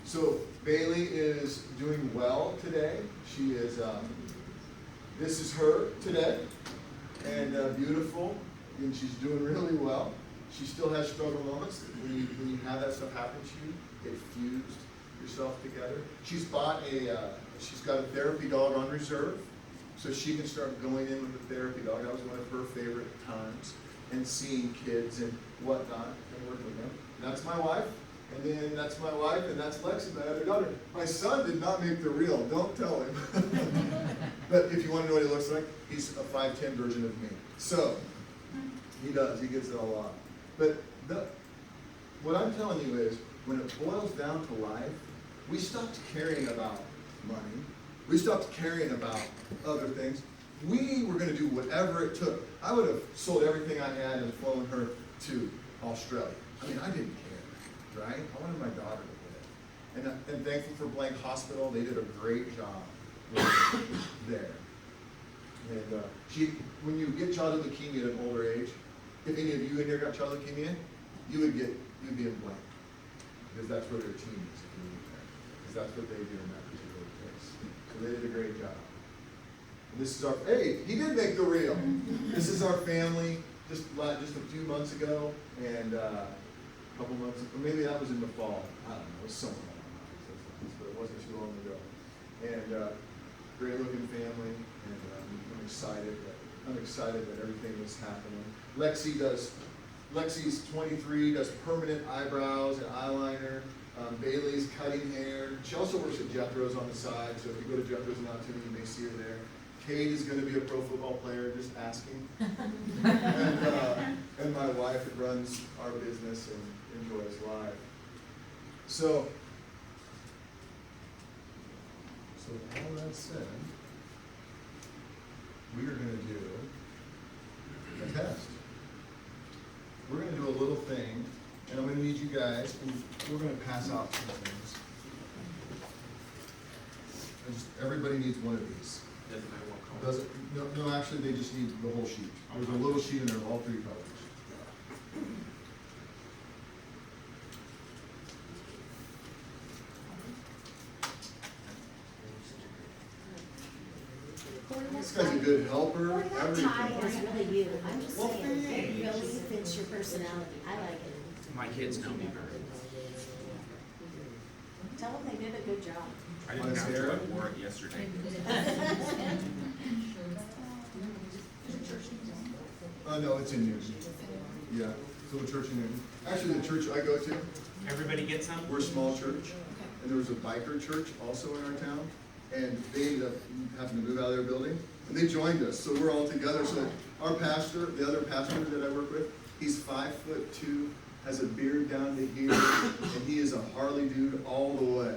So Bailey is doing well today. She is, this is her today, and beautiful, and she's doing really well. She still has struggle moments. When you have that stuff happen to you, get fused yourself together. She's bought she's got a therapy dog on reserve, so she can start going in with the therapy dog. That was one of her favorite times, and seeing kids and whatnot and working with them. And that's my wife, and then that's my wife, and that's Lexi, my other daughter. My son did not make the reel, don't tell him. But if you want to know what he looks like, he's a 5'10" version of me. So, he does, he gets it all off. But what I'm telling you is, when it boils down to life, we stopped caring about money. We stopped caring about other things. We were going to do whatever it took. I would have sold everything I had and flown her to Australia. I mean, I didn't care, right? I wanted my daughter to live. And thankful for Blank Hospital. They did a great job there. And when you get childhood leukemia at an older age, if any of you in here got childhood leukemia, you'd be in Blank. Because that's where their team is, if you need that. Because that's what they do in that particular place. So they did a great job. And this is our, hey, he did make the reel. This is our family, just a few months ago, and a couple months ago, maybe that was in the fall. I don't know, it was somewhere along those lines, but it wasn't too long ago. And great looking family, and I'm excited that everything is happening. Lexi's 23, does permanent eyebrows and eyeliner. Bailey's cutting hair. She also works at Jethro's on the side, so if you go to Jethro's now too, you may see her there. Kate is going to be a pro football player, just asking. And my wife runs our business and enjoys life. So with all that said, we are going to do a test. We're going to do a little thing, and I'm going to need you guys, and we're going to pass out some things. Everybody needs one of these. Doesn't matter what color. No, actually, they just need the whole sheet. There's a little sheet in there of all three colors. This guy's a good helper. Well, that Everything. tie is really you. I'm just Well, saying, it thanks. really fits your personality. I like it. My kids know me very well. Tell them they did a good job. I didn't have to, I wore it yesterday. No, it's in Newton. Yeah, so the church in Newton. Actually, the church I go to, Everybody get some? we're a small church, and there was a biker church also in our town, and they ended up having to move out of their building, and they joined us, so we're all together. So our pastor, the other pastor that I work with, he's 5'2", has a beard down to here, and he is a Harley dude all the way.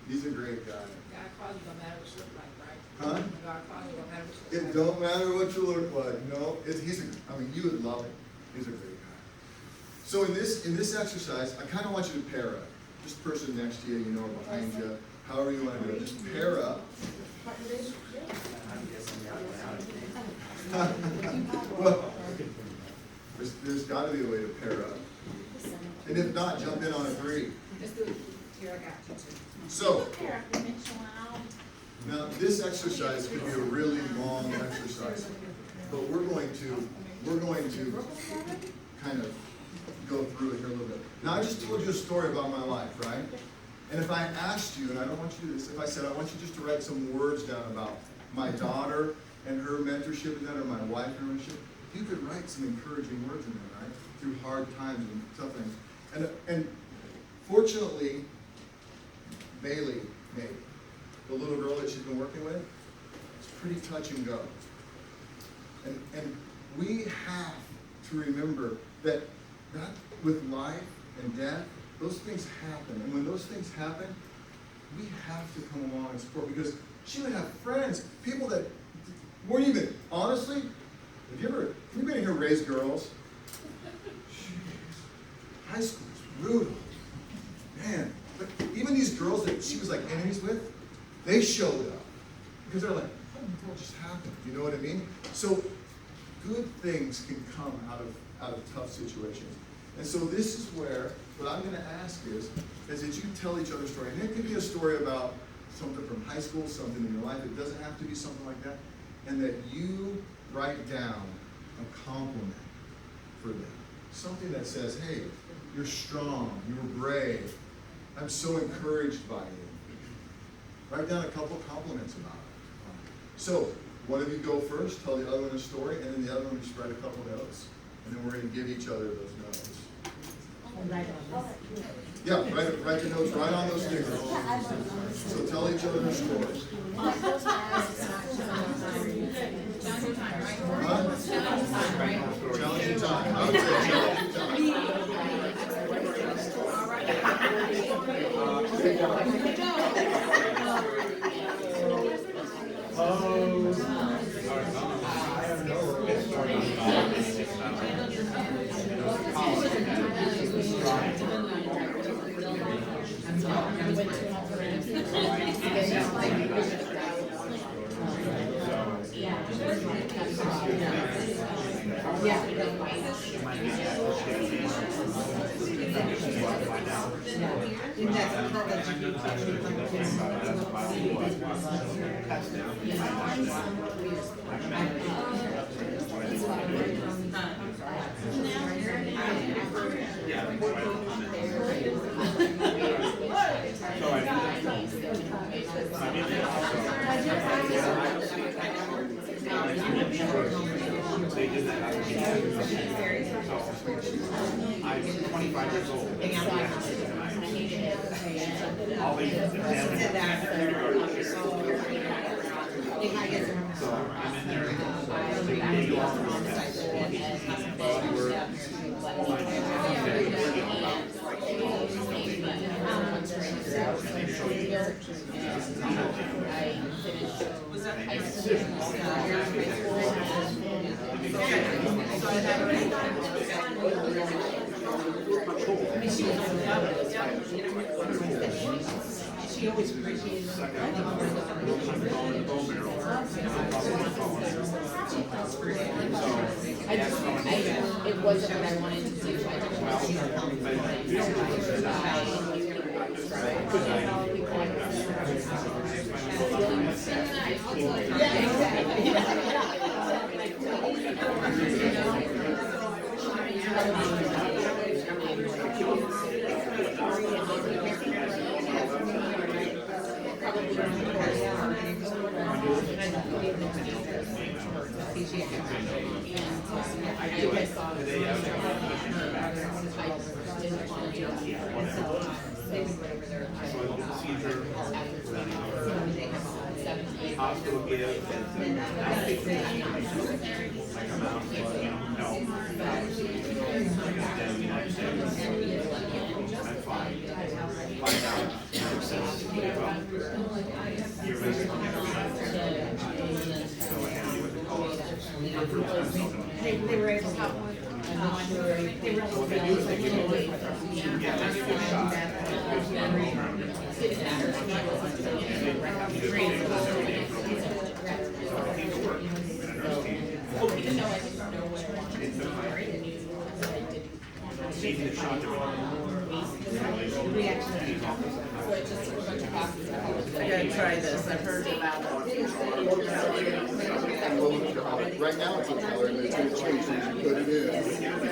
He's a great guy. God probably don't matter what you look like, right? Huh? God probably don't matter what you look It don't matter what you look like, no, I mean, you would love him. He's a great guy. So in this exercise, I kind of want you to pair up. Just the person next to you, you know, or behind you, however you want to do it. Just pair up. Well, there's got to be a way to pair up. And if not, jump in on a 3. Let's do it. Here, I got you too. So, now this exercise could be a really long exercise, but we're going to kind of go through it here a little bit. Now I just told you a story about my life, right? And if I asked you, and I don't want you to do this, if I said I want you just to write some words down about my daughter and her mentorship and that, or my wife and her mentorship, you could write some encouraging words in there, right? Through hard times and tough things. And fortunately, Bailey, the little girl that she's been working with, it's pretty touch and go. And we have to remember that with life and death, those things happen. And when those things happen, we have to come along and support, because she would have friends, people that weren't even, honestly, anybody here raise girls? Jeez, high school is brutal. Man, but even these girls that she was like enemies with, they showed up. Because they're like, what just happened? You know what I mean? So good things can come out of tough situations. And so this is where, what I'm going to ask is that you tell each other a story. And it could be a story about something from high school, something in your life. It doesn't have to be something like that. And that you write down a compliment for them. Something that says, hey, you're strong, you're brave. I'm so encouraged by you. Write down a couple compliments about it. So one of you go first, tell the other one a story, and then the other one just write a couple notes. And then we're going to give each other those notes. Yeah, write the notes right on those stickers. So tell each other a story. Huh? Challenging time. I would say challenging I'm 25 years old. All these so I'm in there. They do all Was that she always appreciated it wasn't what I wanted to do. procedure. hospital gives, and I think they come out, you know, help. Down the United States. That's fine. Find out, success, you know, you're basically They were able to have one. They were able to get away from. yeah, they give you a shot. Even though I didn't know what I wanted to do, I knew that I didn't. Taking the shot to So I just took a bunch of classes. I gotta try this, I've heard about it. Right now it's a color, and it's gonna change when you put it in.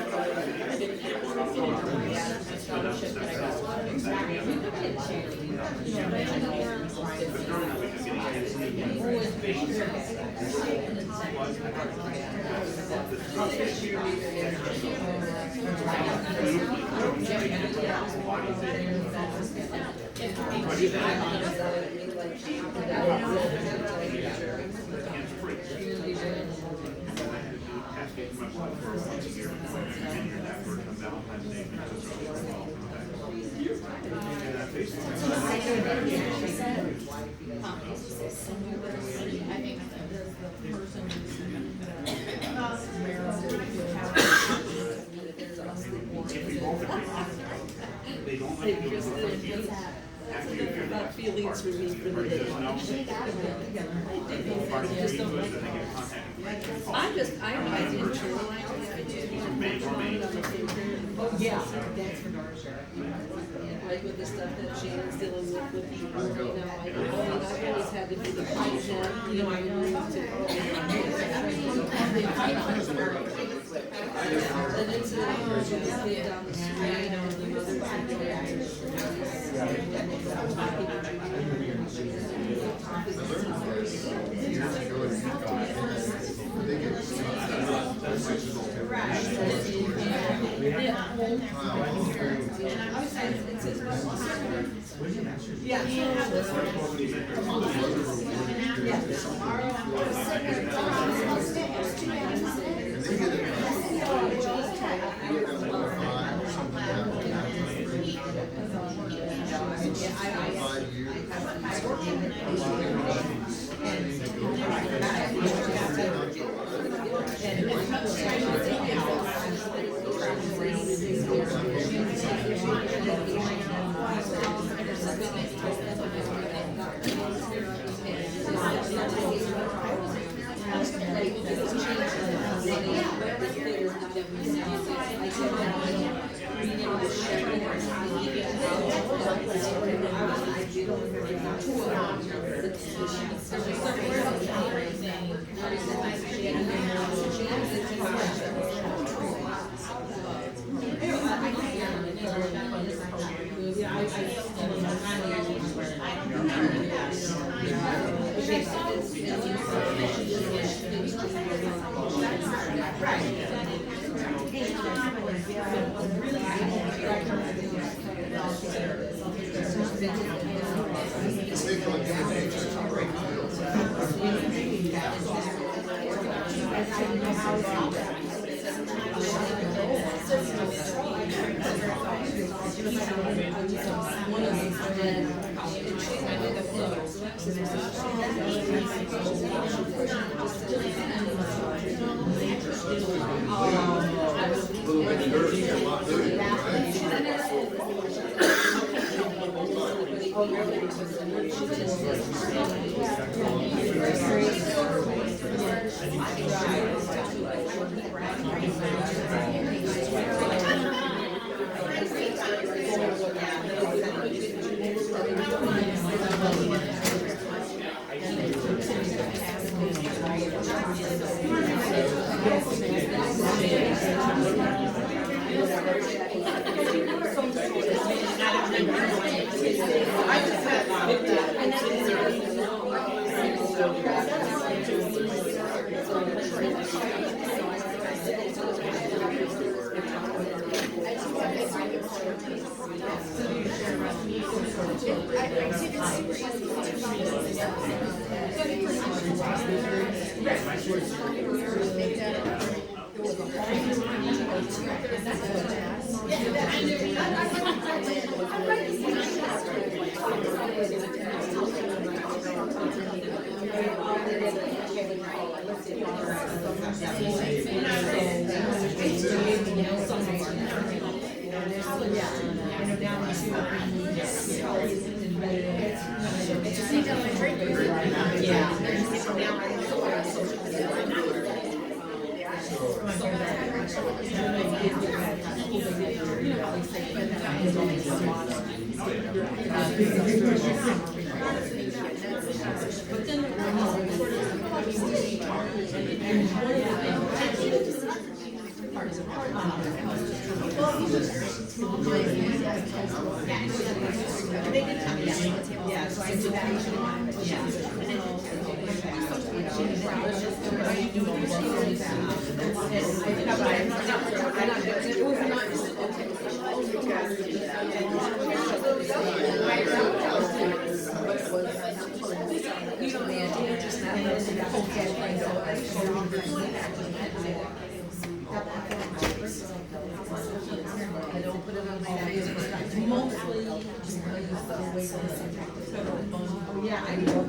About feelings for me for the day. I didn't internalize it. Oh, yeah, that's for darn sure. Like with the stuff that Shannon's dealing with people, you know, I've always had to be the patient, you know, I moved to. And it's a kid down the street, you know, the mother's Years ago in Utah, they get I Yeah, so I do I don't put it on my Facebook. Mostly, yeah, I know.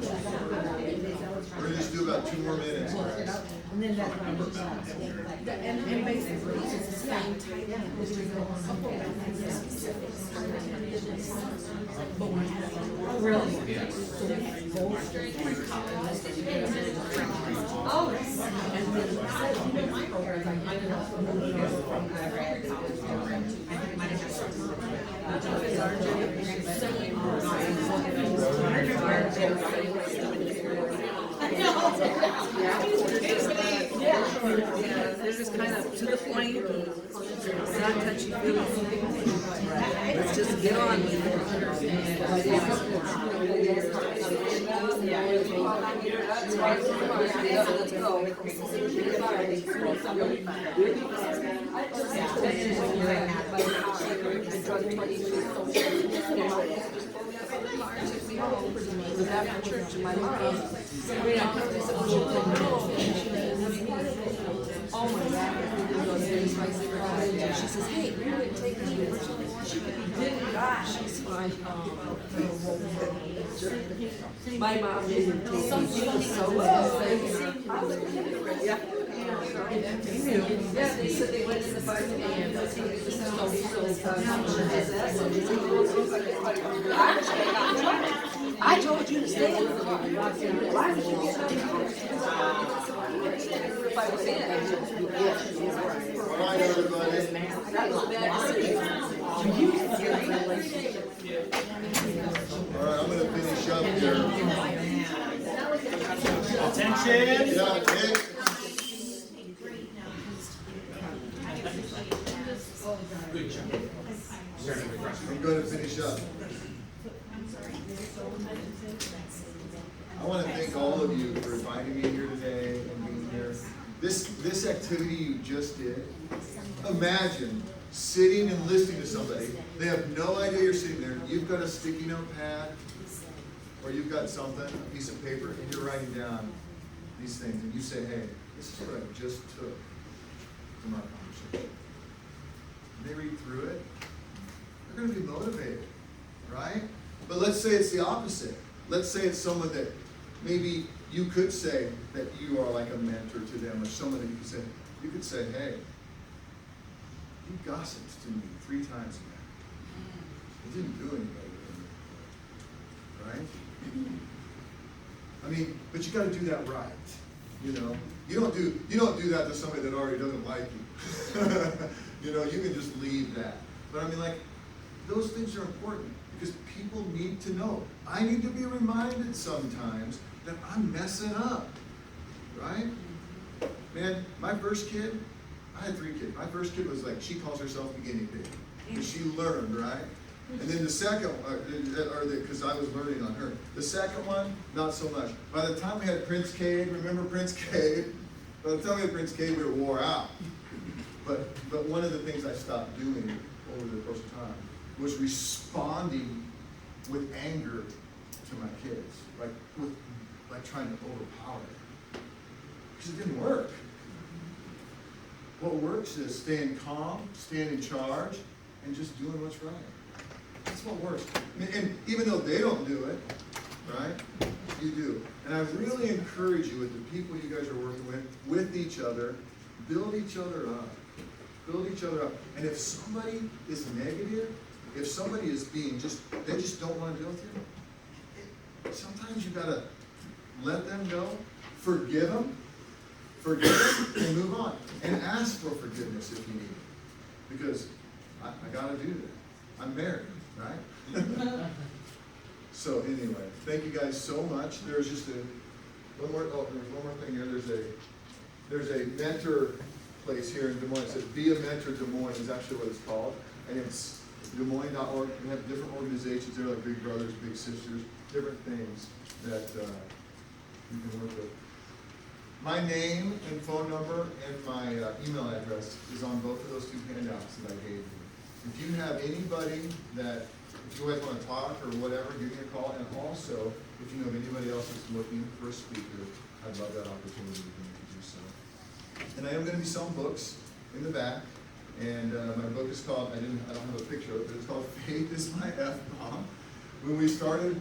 We're gonna just do about 2 more minutes, guys. And then that's what I looked at. And basically, it's the same type of. Really? Oh, and then, you know, my programs, like, I know from yeah, they're just kind of to the point, not touchy feely. Let's just get on with oh my God. She says, hey, you're going to take me. She could be big. Gosh, she's fine. My mom didn't take me. So yeah. Yeah, they said they went to the 5 a.m. I told you to stay. Why would you get if I was in? All right, everybody. That was a bad decision. All right, I'm gonna finish up here. Attention. Yeah, Nick. Good job. I'm going to finish up. I want to thank all of you for inviting me here today and being here. This activity you just did, imagine sitting and listening to somebody. They have no idea you're sitting there. You've got a sticky note pad, or you've got something, a piece of paper, and you're writing down these things. And you say, hey, this is what I just took from our conversation. And they read through it. They're going to be motivated, right? But let's say it's the opposite. Let's say it's someone that maybe you could say that you are like a mentor to them, or someone that you could say, hey, you gossiped to me 3 times a day. It didn't do anybody good, right? I mean, but you got to do that right. You know, you don't do that to somebody that already doesn't like you. You know, you can just leave that. But I mean, like, those things are important because people need to know. I need to be reminded sometimes that I'm messing up, right? Man, my first kid, I had 3 kids. My first kid was like, she calls herself the guinea pig because she learned, right? And then the second, because I was learning on her. The second one, not so much. By the time we had Prince Cade, remember Prince Cade? By the time we had Prince Cade, we were wore out. But one of the things I stopped doing over the course of time was responding with anger to my kids. Like with like trying to overpower it. Because it didn't work. What works is staying calm, staying in charge, and just doing what's right. That's what works. And even though they don't do it, right, you do. And I really encourage you with the people you guys are working with each other, build each other up. Build each other up. And if somebody is negative, if somebody is being they just don't want to deal with you, sometimes you gotta let them go, forgive them, and move on. And ask for forgiveness if you need it. Because I gotta do that. I'm married, right? So anyway, thank you guys so much. There's just there's one more thing here. There's a mentor place here in Des Moines. It says Be a Mentor Des Moines is actually what it's called. And it's DesMoines.org. We have different organizations there, like Big Brothers, Big Sisters, different things that you can work with. My name and phone number and my email address is on both of those two handouts that I gave you. If you have anybody that, if you guys want to talk or whatever, give me a call. And also, if you know of anybody else that's looking for a speaker, I'd love that opportunity to do so. And I am going to be selling books in the back. And my book is called, I don't have a picture of it, but it's called Faith is My F-Bomb. When we started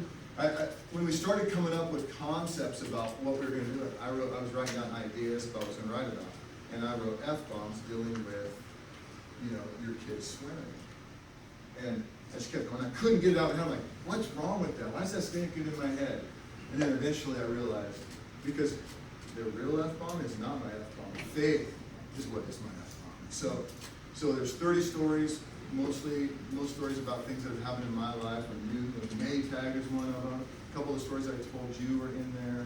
coming up with concepts about what we were going to do, I was writing down ideas about what I was going to write about. And I wrote F-bombs dealing with, your kids swimming. And I just kept going. I couldn't get it out of my head. I'm like, what's wrong with that? Why is that stinking in my head? And then eventually I realized, because the real F-bomb is not my F-bomb. Faith is what is my F-bomb. So there's 30 stories, most stories about things that have happened in my life. Maytag is one of them. A couple of the stories I told you are in there.